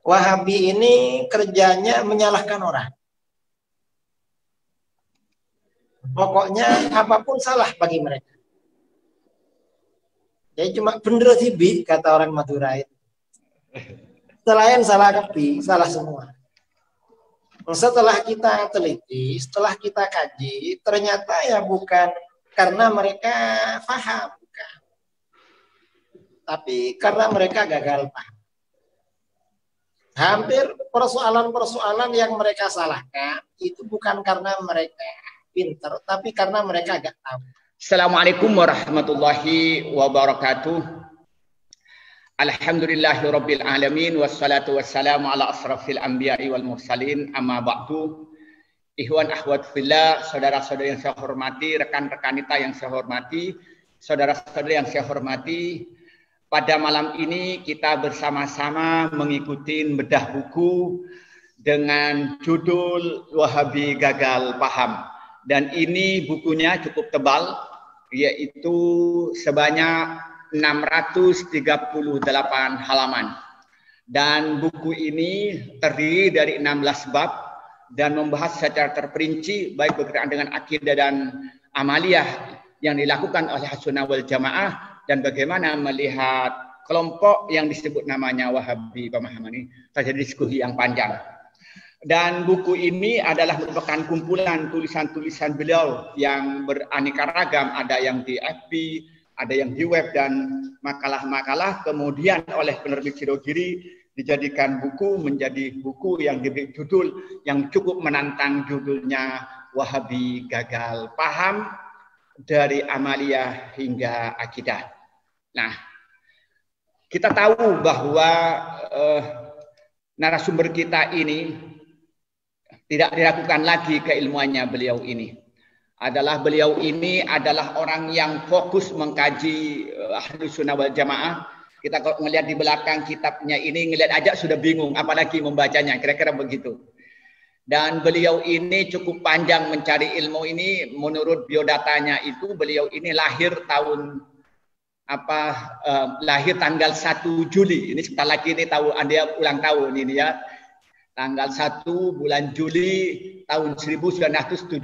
Wahabi ini kerjanya menyalahkan orang. Pokoknya apapun salah bagi mereka. Jadi cuma bener sih Bi, kata orang Madura itu. Selain salah kepi, salah semua. Setelah kita teliti, setelah kita kaji, ternyata ya bukan karena mereka paham, bukan. Tapi karena mereka gagal paham. Hampir persoalan-persoalan yang mereka salahkan itu bukan karena mereka pintar, tapi karena mereka gak tahu. Assalamualaikum warahmatullahi wabarakatuh. Alhamdulillahirabbil alamin wassalatu wassalamu ala asrafil anbiya'i wal mursalin amma ba'du. Ikhwan akhwat fillah, saudara-saudara yang saya hormati, rekan-rekan kita yang saya hormati, saudara-saudara yang saya hormati, pada malam ini kita bersama-sama mengikuti bedah buku dengan judul Wahabi Gagal Paham. Dan ini bukunya cukup tebal, yaitu sebanyak 638 halaman. Dan buku ini terdiri dari 16 bab dan membahas secara terperinci baik berkaitan dengan akidah dan amaliyah yang dilakukan oleh Ahlussunnah wal Jamaah dan bagaimana melihat kelompok yang disebut namanya Wahabi pemahaman ini. Terjadi diskusi yang panjang. Dan buku ini adalah merupakan kumpulan tulisan-tulisan beliau yang beraneka ragam, ada yang di FB, ada yang di web, dan makalah-makalah kemudian oleh penerbit Sirogiri dijadikan buku menjadi buku yang diberi judul yang cukup menantang, judulnya Wahabi Gagal Paham dari Amaliyah hingga Akidah. Nah, kita tahu bahwa narasumber kita ini tidak diragukan lagi keilmuannya beliau ini. Beliau ini adalah orang yang fokus mengkaji Ahlussunnah wal Jamaah. Kita kalau melihat di belakang kitabnya ini, ngelihat aja sudah bingung, apalagi membacanya, kira-kira begitu. Dan beliau ini cukup panjang mencari ilmu ini. Menurut biodatanya itu, beliau ini lahir lahir tanggal 1 Juli. Ini sebentar lagi ini dia ulang tahun ini ya. Tanggal 1 bulan Juli tahun 1975.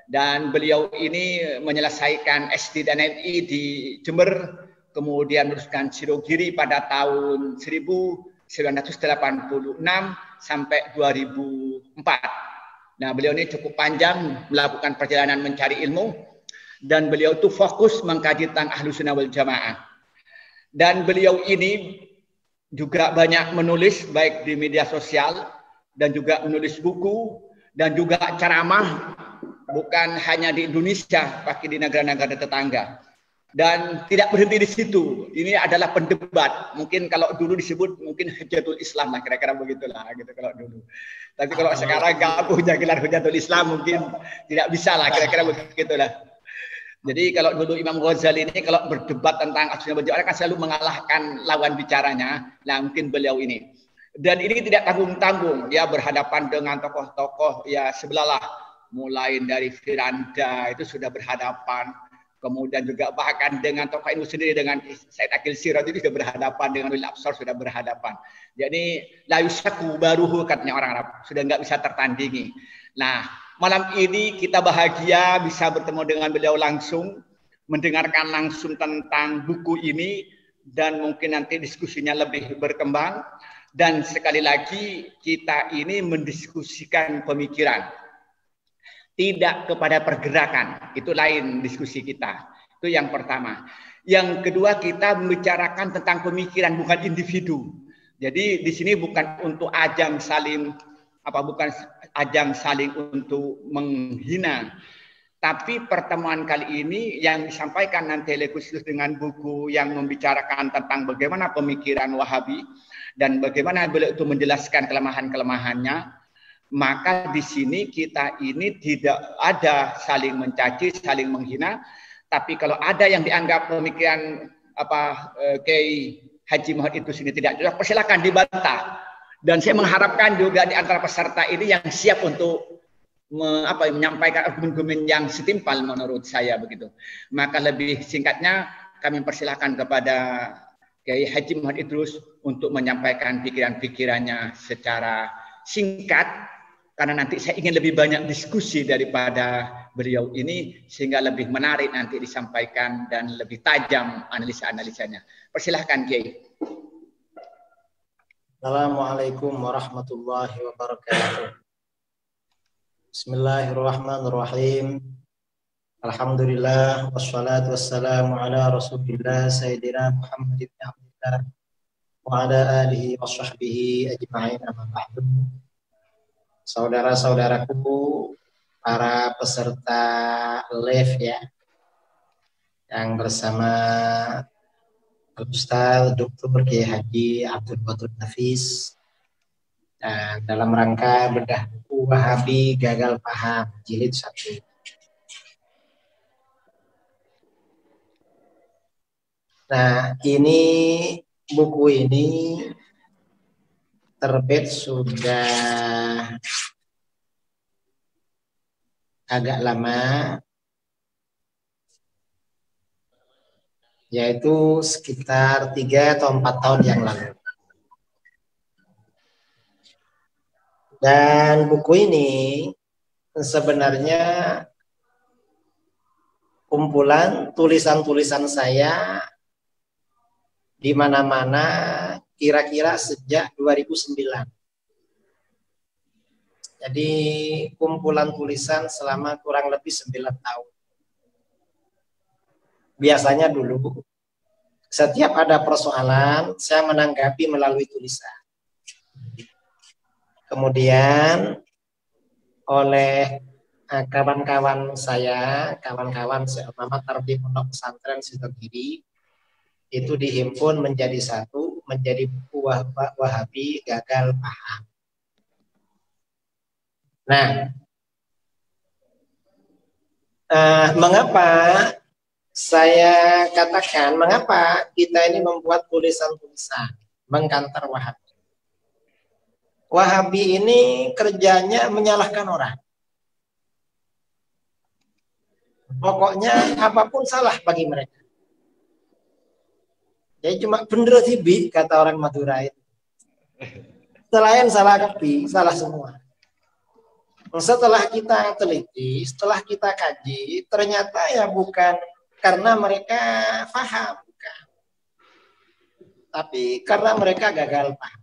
Dan beliau ini menyelesaikan SD dan MI di Jember, kemudian meneruskan Sirogiri pada tahun 1986 sampai 2004. Nah, beliau ini cukup panjang melakukan perjalanan mencari ilmu, dan beliau itu fokus mengkaji tentang Ahlussunnah wal Jamaah. Dan beliau ini juga banyak menulis baik di media sosial dan juga menulis buku dan juga ceramah, bukan hanya di Indonesia, tapi di negara-negara tetangga. Dan tidak berhenti di situ. Ini adalah pendebat. Mungkin kalau dulu disebut mungkin Hujatul Islam lah, kira-kira begitulah gitu kalau dulu. Tapi kalau sekarang nggak punya gelar Hujatul Islam mungkin tidak bisa lah, kira-kira begitulah. Jadi kalau dulu Imam Ghazali ini kalau berdebat tentang Ahlussunnah wal Jamaah kan selalu mengalahkan lawan bicaranya. Nah, mungkin beliau ini. Dan ini tidak tanggung-tanggung. Dia berhadapan dengan tokoh-tokoh ya sebelah, mulai dari Firanda itu sudah berhadapan. Kemudian juga bahkan dengan tokoh ilmu sendiri, dengan Said Aqil Siraj itu sudah berhadapan, dengan Ulil Absar sudah berhadapan. Jadi la yusaku baruhu katanya orang Arab, sudah nggak bisa tertandingi. Nah, malam ini kita bahagia bisa bertemu dengan beliau langsung, mendengarkan langsung tentang buku ini, dan mungkin nanti diskusinya lebih berkembang. Dan sekali lagi kita ini mendiskusikan pemikiran, tidak kepada pergerakan. Itu lain diskusi kita. Itu yang pertama. Yang kedua, kita membicarakan tentang pemikiran, bukan individu. Jadi di sini bukan untuk ajang saling untuk menghina. Tapi pertemuan kali ini yang disampaikan nanti khusus dengan buku yang membicarakan tentang bagaimana pemikiran Wahabi dan bagaimana beliau itu menjelaskan kelemahan-kelemahannya. Maka di sini kita ini tidak ada saling mencaci, saling menghina. Tapi kalau ada yang dianggap pemikiran Kiai Haji Muhammad itu sini tidak cocok, persilakan dibantah. Dan saya mengharapkan juga di antara peserta ini yang siap untuk menyampaikan argumen-argumen yang setimpal menurut saya begitu. Maka lebih singkatnya kami persilakan kepada Kiai Haji Muhammad Idrus untuk menyampaikan pikiran-pikirannya secara singkat, karena nanti saya ingin lebih banyak diskusi daripada beliau ini sehingga lebih menarik nanti disampaikan dan lebih tajam analisa-analisanya. Persilahkan Kiai. Assalamualaikum warahmatullahi wabarakatuh. Bismillahirrahmanirrahim. Alhamdulillah wassalatu wassalamu ala Rasulillah Sayyidina Muhammad ibn Abdillah wa ala alihi wa sahbihi ajma'in, amma ba'du. Saudara-saudaraku, para peserta live ya, yang bersama Al-Ustaz Dr. Kiai Haji Abdul Batul Nafis, dan dalam rangka bedah buku Wahabi Gagal Paham jilid 1. Nah, ini buku ini terbit sudah agak lama, yaitu sekitar 3 atau 4 tahun yang lalu. Dan buku ini sebenarnya kumpulan tulisan-tulisan saya di mana-mana kira-kira sejak 2009. Jadi kumpulan tulisan selama kurang lebih 9 tahun. Biasanya dulu setiap ada persoalan saya menanggapi melalui tulisan. Kemudian oleh kawan-kawan saya, kawan-kawan seumpama Tarbiyah Pondok Pesantren Sidoarjo, itu dihimpun menjadi satu, menjadi buku Wahabi Gagal Paham. Nah, mengapa saya katakan, mengapa kita ini membuat tulisan-tulisan mengkantar Wahabi? Wahabi ini kerjanya menyalahkan orang. Pokoknya apapun salah bagi mereka. Jadi cuma bener sih Bi, kata orang Madura itu. Selain salah kepi, salah semua. Setelah kita teliti, setelah kita kaji, ternyata ya bukan karena mereka paham, bukan. Tapi karena mereka gagal paham.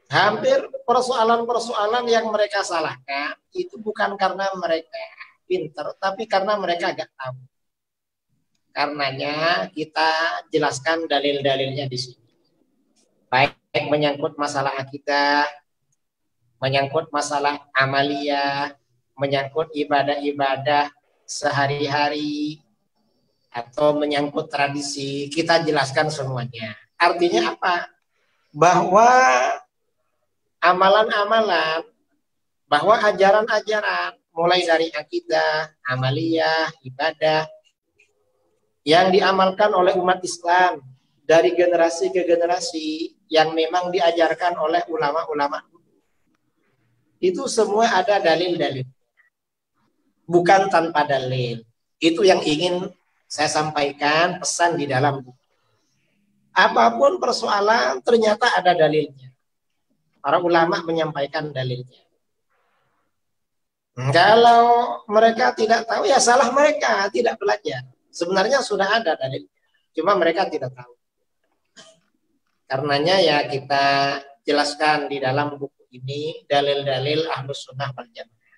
Hampir persoalan-persoalan yang mereka salahkan itu bukan karena mereka pintar, tapi karena mereka gak tahu. Karenanya kita jelaskan dalil-dalilnya di sini. Baik menyangkut masalah akidah, menyangkut masalah amaliyah, menyangkut ibadah-ibadah sehari-hari, atau menyangkut tradisi, kita jelaskan semuanya. Artinya apa? Bahwa amalan-amalan, bahwa ajaran-ajaran mulai dari akidah, amaliyah, ibadah yang diamalkan oleh umat Islam dari generasi ke generasi yang memang diajarkan oleh ulama-ulama itu semua ada dalil-dalil. Bukan tanpa dalil. Itu yang ingin saya sampaikan pesan di dalam buku. Apapun persoalan ternyata ada dalilnya. Para ulama menyampaikan dalilnya. Kalau mereka tidak tahu, ya salah mereka, tidak belajar. Sebenarnya sudah ada dalilnya, cuma mereka tidak tahu. Karenanya ya kita jelaskan di dalam buku ini dalil-dalil Ahlus Sunnah wal Jamaah.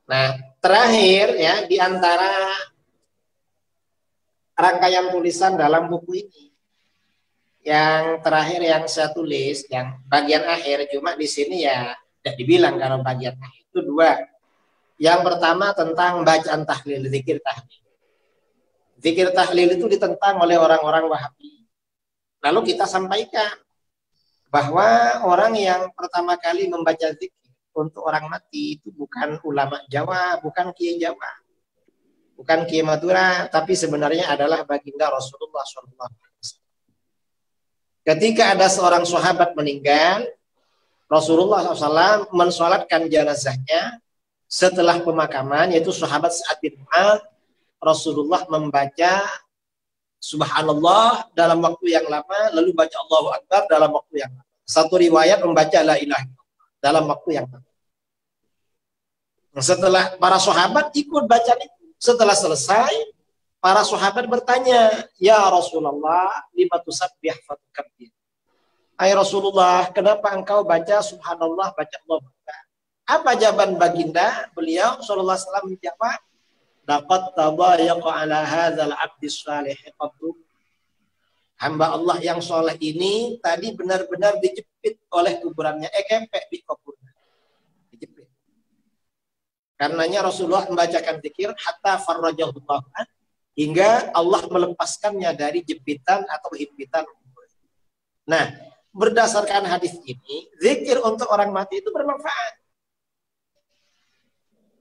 Nah, terakhir ya di antara rangkaian tulisan dalam buku ini, yang terakhir yang saya tulis, yang bagian akhir, cuma di sini ya tidak dibilang kalau bagian akhir itu 2. Yang pertama tentang bacaan tahlil, zikir tahlil. Zikir tahlil itu ditentang oleh orang-orang Wahabi. Lalu kita sampaikan bahwa orang yang pertama kali membaca zikir untuk orang mati itu bukan ulama Jawa, bukan kiai Jawa, bukan kiai Madura, tapi sebenarnya adalah baginda Rasulullah SAW. Ketika ada seorang sahabat meninggal, Rasulullah SAW mensolatkan jenazahnya. Setelah pemakaman, yaitu sahabat Sa'ad bin Mu'adz, Rasulullah membaca subhanallah dalam waktu yang lama, lalu baca Allahu Akbar dalam waktu yang lama. Satu riwayat membaca la ilaha illallah dalam waktu yang lama. Setelah para sahabat ikut bacaan itu, setelah selesai, para sahabat bertanya, ya Rasulullah, lima tusabbih fatukabbir. Hai Rasulullah, kenapa engkau baca subhanallah, baca Allah Akbar? Apa jawaban baginda? Beliau sallallahu alaihi wasallam menjawab, laqad tabayaqa ala hadzal 'abdis salih qadru. Hamba Allah yang soleh ini tadi benar-benar dijepit oleh kuburannya, kempek di kuburnya. Dijepit. Karenanya Rasulullah membacakan zikir hatta farrajahullah, hingga Allah melepaskannya dari jepitan atau himpitan. Nah, berdasarkan hadis ini, zikir untuk orang mati itu bermanfaat.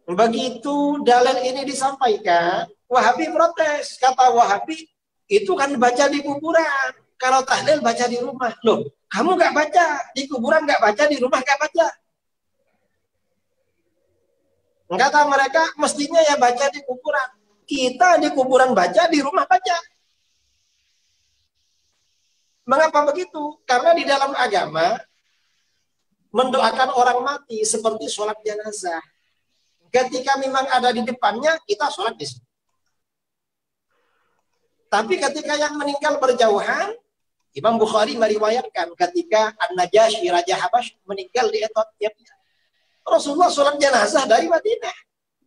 Begitu dalil ini disampaikan, Wahabi protes. Kata Wahabi, itu kan baca di kuburan. Kalau tahlil baca di rumah. Loh, kamu nggak baca. Di kuburan nggak baca, di rumah nggak baca. Kata mereka, mestinya ya baca di kuburan. Kita di kuburan baca, di rumah baca. Mengapa begitu? Karena di dalam agama, mendoakan orang mati seperti sholat jenazah. Ketika memang ada di depannya, kita sholat di situ. Tapi ketika yang meninggal berjauhan, Imam Bukhari meriwayatkan ketika An-Najasyi Raja Habash meninggal di Ethiopia, Rasulullah sholat jenazah dari Madinah.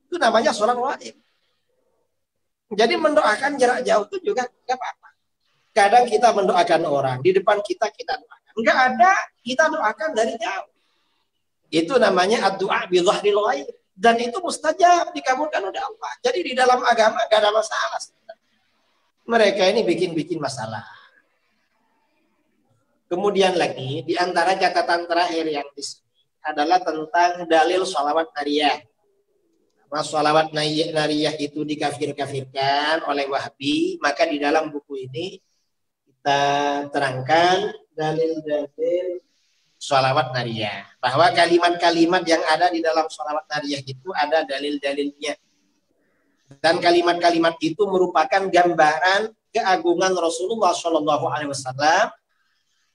Itu namanya sholat wajib. Jadi mendoakan jarak jauh itu juga nggak apa-apa. Kadang kita mendoakan orang, di depan kita doakan. Nggak ada, kita doakan dari jauh. Itu namanya ad-du'a bi dhahril ghaib. Dan itu mustajab, dikabulkan oleh Allah. Jadi di dalam agama gak ada masalah. Mereka ini bikin masalah. Kemudian lagi, di antara catatan terakhir yang di sini adalah tentang dalil sholawat nariyah. Nah, sholawat nariyah itu dikafir-kafirkan oleh Wahabi, maka di dalam buku ini kita terangkan dalil-dalil sholawat nariyah. Bahwa kalimat-kalimat yang ada di dalam sholawat nariyah itu ada dalil-dalilnya. Dan kalimat-kalimat itu merupakan gambaran keagungan Rasulullah SAW,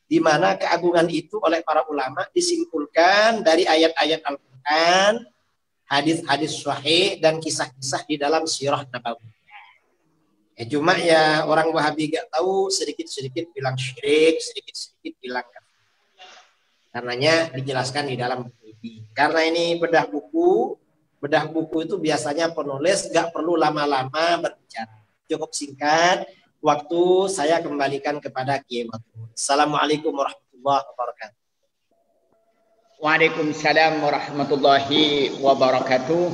di mana keagungan itu oleh para ulama disimpulkan dari ayat-ayat Al-Quran, hadis-hadis sahih, dan kisah-kisah di dalam sirah Nabawi. Cuma ya orang Wahabi gak tahu, sedikit-sedikit bilang syirik, sedikit-sedikit bilang kafir. Karenanya dijelaskan di dalam buku ini. Karena ini bedah buku itu biasanya penulis gak perlu lama-lama berbicara. Cukup singkat, waktu saya kembalikan kepada Kiai Matur. Assalamualaikum warahmatullahi wabarakatuh. Waalaikumsalam warahmatullahi wabarakatuh.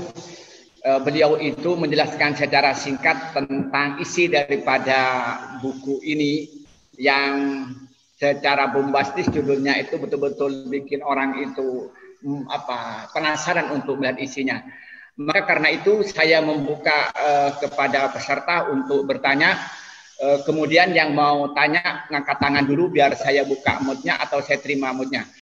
Beliau itu menjelaskan secara singkat tentang isi daripada buku ini yang secara bombastis judulnya itu betul-betul bikin orang itu penasaran untuk melihat isinya. Maka karena itu saya membuka kepada peserta untuk bertanya. Kemudian yang mau tanya ngangkat tangan dulu biar saya buka moodnya atau saya terima moodnya.